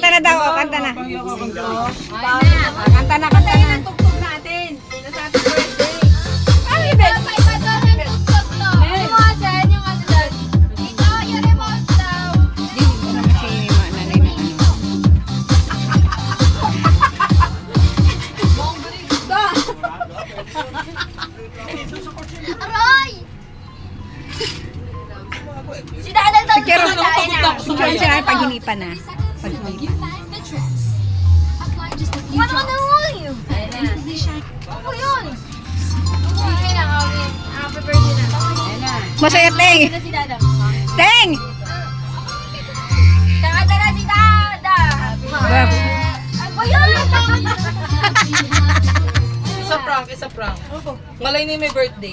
Kanta na daw, kanta na. Pahiya ka kanta. Kanta na, kanta na. Tugtog natin. Sa happy birthday. Ano ibig? May bato ng tuktok to. Yung mga saan, yung ano doon. Dito, yung remote daw. Hindi ko naman si nanay na ano. Aroy! Si Dadang daw. Picture Ano, pagod na ako sa Picture kaya. siya na paghinipan na. Paghinipan. Ano ka na mo yun? Ako yun. Sige na, okay. Happy birthday na. Masaya, Teng. Ito si Dadang. Teng! Kakanta na si Dadang. Ako yun. Isa prank. Malay na yung may birthday.